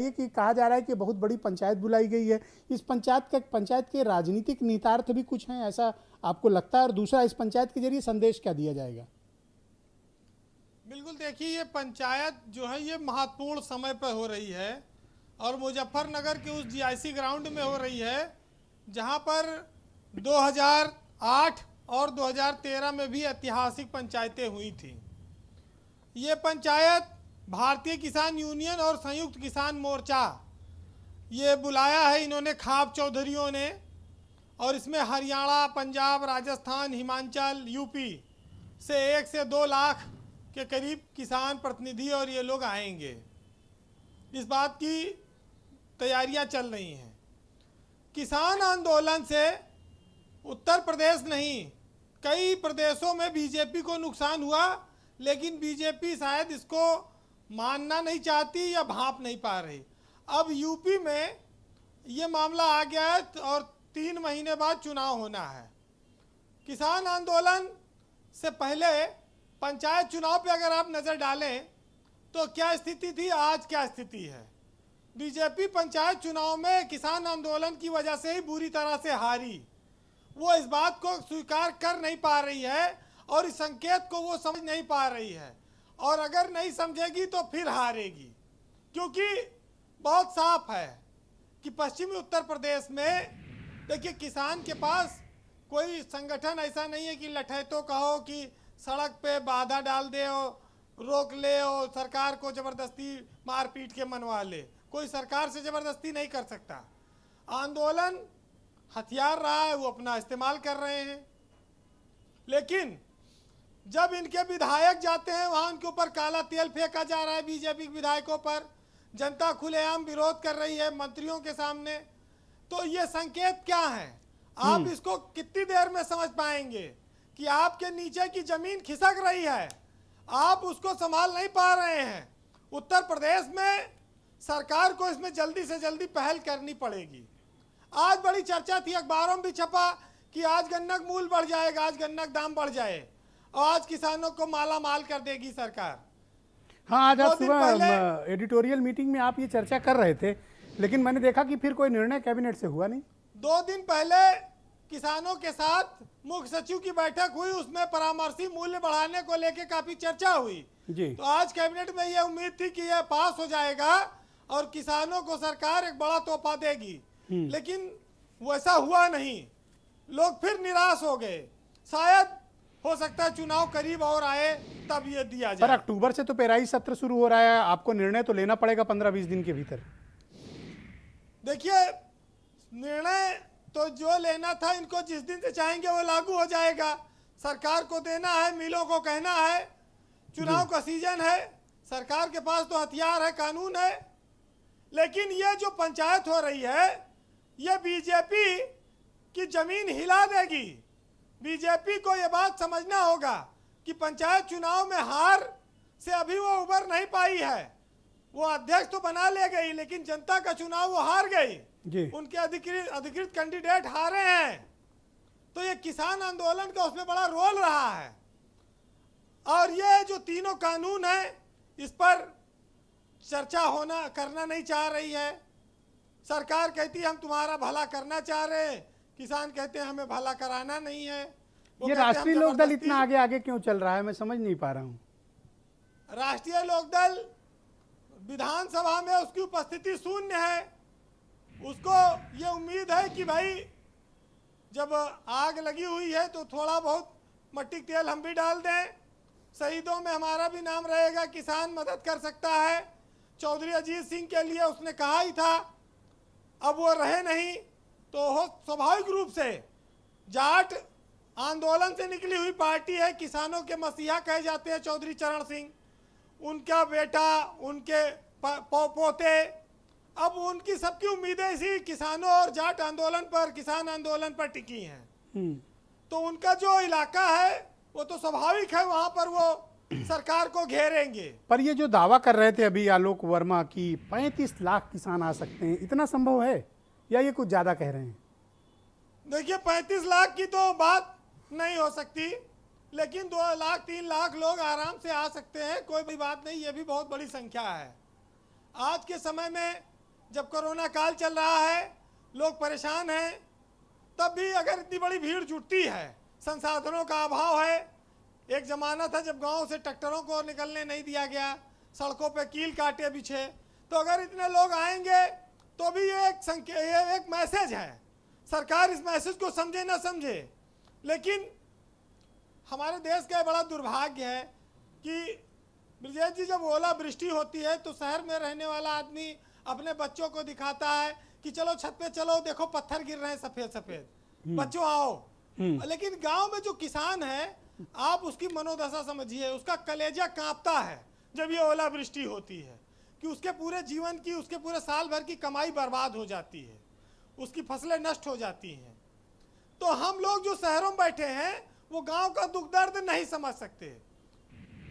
ये कि कहा जा रहा है कि बहुत बड़ी पंचायत बुलाई गई है। इस पंचायत के राजनीतिक निहितार्थ भी कुछ हैं, ऐसा आपको लगता है? और दूसरा, इस पंचायत के जरिए संदेश क्या दिया जाएगा? बिल्कुल, देखिए ये पंचायत जो है ये महत्वपूर्ण समय पर हो रही है और मुजफ्फरनगर के उस जीआईसी ग्राउंड में हो रही है जहां पर 2008 और 2013 में भी ऐतिहासिक पंचायतें हुई थी। ये पंचायत भारतीय किसान यूनियन और संयुक्त किसान मोर्चा ये बुलाया है इन्होंने, खाप चौधरियों ने, और इसमें हरियाणा, पंजाब, राजस्थान, हिमाचल, यूपी से 1 से 2 लाख के करीब किसान प्रतिनिधि और ये लोग आएंगे। इस बात की तैयारियां चल रही हैं। किसान आंदोलन से उत्तर प्रदेश नहीं, कई प्रदेशों में बीजेपी को नुकसान हुआ, लेकिन बीजेपी शायद इसको मानना नहीं चाहती या भांप नहीं पा रही। अब यूपी में ये मामला आ गया है और 3 महीने बाद चुनाव होना है। किसान आंदोलन से पहले पंचायत चुनाव पे अगर आप नज़र डालें तो क्या स्थिति थी, आज क्या स्थिति है। बीजेपी पंचायत चुनाव में किसान आंदोलन की वजह से ही बुरी तरह से हारी। वो इस बात को स्वीकार कर नहीं पा रही है और इस संकेत को वो समझ नहीं पा रही है, और अगर नहीं समझेगी तो फिर हारेगी। क्योंकि बहुत साफ है कि पश्चिमी उत्तर प्रदेश में देखिए किसान के पास कोई संगठन ऐसा नहीं है कि लठैतों कहो कि सड़क पे बाधा डाल दे और रोक ले और सरकार को ज़बरदस्ती मारपीट के मनवा ले। कोई सरकार से ज़बरदस्ती नहीं कर सकता। आंदोलन हथियार रहा है, वो अपना इस्तेमाल कर रहे हैं। लेकिन जब इनके विधायक जाते हैं वहाँ उनके ऊपर काला तेल फेंका जा रहा है, बीजेपी के विधायकों पर, जनता खुलेआम विरोध कर रही है मंत्रियों के सामने, तो ये संकेत क्या है? आप इसको कितनी देर में समझ पाएंगे कि आपके नीचे की जमीन खिसक रही है, आप उसको संभाल नहीं पा रहे हैं। उत्तर प्रदेश में सरकार को इसमें जल्दी से जल्दी पहल करनी पड़ेगी। आज बड़ी चर्चा थी, अखबारों में भी छपा कि आज गन्ना का मूल्य बढ़ जाएगा, आज गन्ना का दाम बढ़ जाए और आज किसानों को माला माल कर देगी सरकार। हाँ, आज आप सुबह एडिटोरियल मीटिंग में आप ये चर्चा कर रहे थे, लेकिन मैंने देखा कि फिर कोई निर्णय कैबिनेट से हुआ नहीं। 2 दिन पहले किसानों के साथ मुख्य सचिव की बैठक हुई, उसमें परामर्शी मूल्य बढ़ाने को लेकर काफी चर्चा हुई जी। तो आज कैबिनेट में यह उम्मीद थी कि यह पास हो जाएगा और किसानों को सरकार एक बड़ा तोहफा देगी, लेकिन वैसा हुआ नहीं। लोग फिर निराश हो गए। शायद हो सकता है चुनाव करीब और आए तब ये दिया जाए। पर अक्टूबर से तो पेराई सत्र शुरू हो रहा है, आपको निर्णय तो लेना पड़ेगा 15-20 दिन के भीतर। देखिए, निर्णय तो जो लेना था, इनको जिस दिन से चाहेंगे वो लागू हो जाएगा। सरकार को देना है, मिलों को कहना है, चुनाव का सीजन है, सरकार के पास तो हथियार है, कानून है। लेकिन ये जो पंचायत हो रही है ये बीजेपी की जमीन हिला देगी। बीजेपी को ये बात समझना होगा कि पंचायत चुनाव में हार से अभी वो उबर नहीं पाई है। वो अध्यक्ष तो बना ले गई, लेकिन जनता का चुनाव वो हार गई। उनके अधिकृत कैंडिडेट हारे हैं। तो ये किसान आंदोलन का उसमें बड़ा रोल रहा है। और ये जो तीनों कानून है इस पर चर्चा करना नहीं चाह रही है। सरकार कहती है हम तुम्हारा भला करना चाह रहे हैं, किसान कहते हैं हमें भला कराना नहीं है। ये राष्ट्रीय लोकदल इतना आगे आगे क्यों चल रहा है, मैं समझ नहीं पा रहा हूँ। राष्ट्रीय लोकदल विधानसभा में उसकी उपस्थिति शून्य है। उसको ये उम्मीद है कि भाई जब आग लगी हुई है तो थोड़ा बहुत मट्टी तेल हम भी डाल दें, शहीदों में हमारा भी नाम रहेगा, किसान मदद कर सकता है। चौधरी अजीत सिंह के लिए उसने कहा ही था, अब वो रहे नहीं तो स्वाभाविक रूप से जाट आंदोलन से निकली हुई पार्टी है। किसानों के मसीहा कहे जाते हैं चौधरी चरण सिंह, उनका बेटा, उनके पोते, अब उनकी सबकी उम्मीदें इसी किसानों और जाट आंदोलन पर, किसान आंदोलन पर टिकी हैं। तो उनका जो इलाका है वो तो स्वाभाविक है, वहां पर वो सरकार को घेरेंगे। पर ये जो दावा कर रहे थे अभी आलोक वर्मा की 35 लाख किसान आ सकते हैं, इतना संभव है या ये कुछ ज्यादा कह रहे हैं? देखिए, 35 लाख की तो बात नहीं हो सकती, लेकिन 2 लाख 3 लाख लोग आराम से आ सकते हैं, कोई बड़ी बात नहीं। ये भी बहुत बड़ी संख्या है। आज के समय में जब कोरोना काल चल रहा है, लोग परेशान हैं, तब भी अगर इतनी बड़ी भीड़ जुटती है, संसाधनों का अभाव है। एक ज़माना था जब गांव से ट्रैक्टरों को निकलने नहीं दिया गया, सड़कों पे कील काटे बिछे, तो अगर इतने लोग आएंगे तो भी ये एक मैसेज है। सरकार इस मैसेज को समझे ना समझे, लेकिन हमारे देश का बड़ा दुर्भाग्य है कि ब्रजेश जी, जब ओलावृष्टि होती है तो शहर में रहने वाला आदमी अपने बच्चों को दिखाता है कि चलो छत पे चलो, देखो पत्थर गिर रहे हैं सफेद सफेद, बच्चों आओ। लेकिन गांव में जो किसान है, आप उसकी मनोदशा समझिए, उसका कलेजा कांपता है जब ये ओलावृष्टि होती है कि उसके पूरे जीवन की, उसके पूरे साल भर की कमाई बर्बाद हो जाती है, उसकी फसलें नष्ट हो जाती हैं। तो हम लोग जो शहरों में बैठे हैं वो गांव का दुख दर्द नहीं समझ सकते।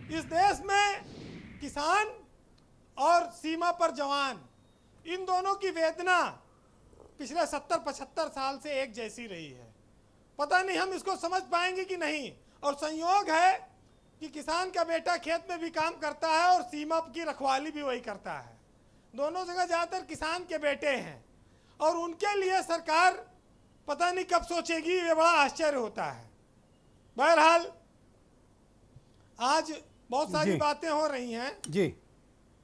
इस देश में किसान और सीमा पर जवान, इन दोनों की वेदना पिछले 70-75 साल से एक जैसी रही है। पता नहीं हम इसको समझ पाएंगे कि नहीं। और संयोग है कि किसान का बेटा खेत में भी काम करता है और सीमा की रखवाली भी वही करता है। दोनों जगह ज़्यादातर किसान के बेटे हैं और उनके लिए सरकार पता नहीं कब सोचेगी, ये बड़ा आश्चर्य होता है। बहरहाल आज बहुत सारी बातें हो रही हैं जी।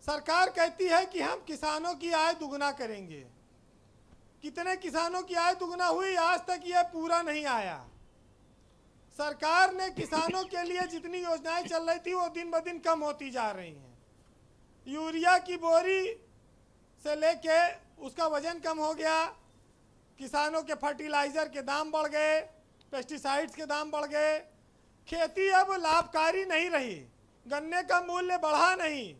सरकार कहती है कि हम किसानों की आय दुगना करेंगे। कितने किसानों की आय दुगना हुई? आज तक यह पूरा नहीं आया। सरकार ने किसानों के लिए जितनी योजनाएं चल रही थी वो दिन ब दिन कम होती जा रही हैं। यूरिया की बोरी से लेके उसका वजन कम हो गया, किसानों के फर्टिलाइज़र के दाम बढ़ गए, पेस्टिसाइड्स के दाम बढ़ गए, खेती अब लाभकारी नहीं रही, गन्ने का मूल्य बढ़ा नहीं।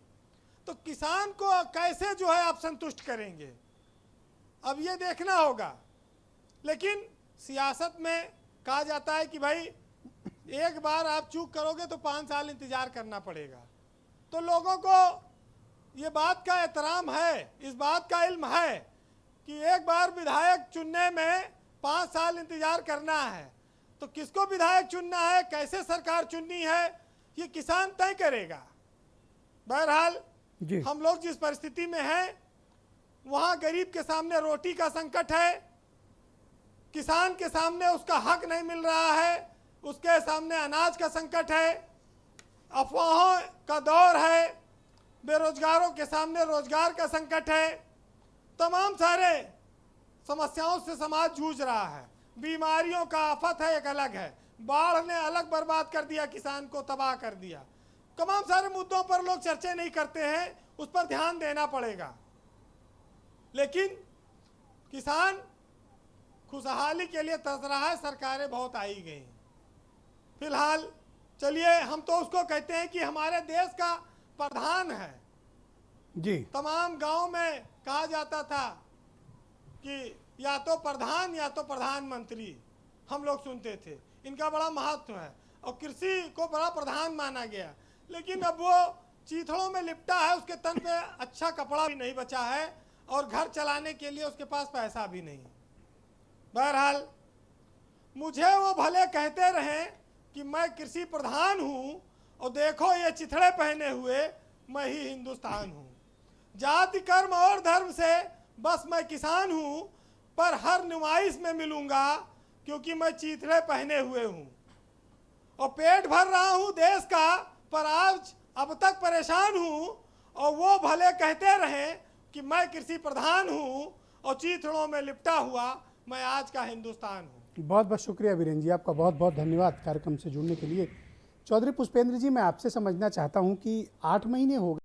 तो किसान को कैसे जो है आप संतुष्ट करेंगे, अब ये देखना होगा। लेकिन सियासत में कहा जाता है कि भाई एक बार आप चूक करोगे तो 5 साल इंतजार करना पड़ेगा। तो लोगों को ये बात का एहतराम है, इस बात का इल्म है कि एक बार विधायक चुनने में 5 साल इंतजार करना है। तो किसको विधायक चुनना है, कैसे सरकार चुननी है, ये किसान तय करेगा। बहरहाल हम लोग जिस परिस्थिति में हैं, वहाँ गरीब के सामने रोटी का संकट है, किसान के सामने उसका हक नहीं मिल रहा है, उसके सामने अनाज का संकट है, अफवाहों का दौर है, बेरोजगारों के सामने रोजगार का संकट है, तमाम सारे समस्याओं से समाज जूझ रहा है। बीमारियों का आफत है, एक अलग है, बाढ़ ने अलग बर्बाद कर दिया, किसान को तबाह कर दिया। तमाम सारे मुद्दों पर लोग चर्चा नहीं करते हैं, उस पर ध्यान देना पड़ेगा। लेकिन किसान खुशहाली के लिए तरस रहा है, सरकारें बहुत आई गई। फिलहाल चलिए, हम तो उसको कहते हैं कि हमारे देश का प्रधान है जी। तमाम गांव में कहा जाता था कि या तो प्रधान या तो प्रधानमंत्री, हम लोग सुनते थे। इनका बड़ा महत्व है और कृषि को बड़ा प्रधान माना गया। लेकिन अब वो चीथड़ों में लिपटा है, उसके तन पे अच्छा कपड़ा भी नहीं बचा है और घर चलाने के लिए उसके पास पैसा भी नहीं। बहरहाल मुझे वो भले कहते रहें कि मैं कृषि प्रधान हूँ और देखो ये चिथड़े पहने हुए मैं ही हिंदुस्तान हूँ। जाति कर्म और धर्म से बस मैं किसान हूँ, पर हर नुमाइश में मिलूंगा क्योंकि मैं चीथड़े पहने हुए हूँ। और पेट भर रहा हूँ देश का, पर आज अब तक परेशान हूँ। और वो भले कहते रहें कि मैं कृषि प्रधान हूँ और चीथड़ों में लिपटा हुआ मैं आज का हिंदुस्तान हूँ। बहुत बहुत शुक्रिया वीरेंद्र जी, आपका बहुत बहुत धन्यवाद कार्यक्रम से जुड़ने के लिए। चौधरी पुष्पेंद्र जी, मैं आपसे समझना चाहता हूँ कि 8 महीने हो गए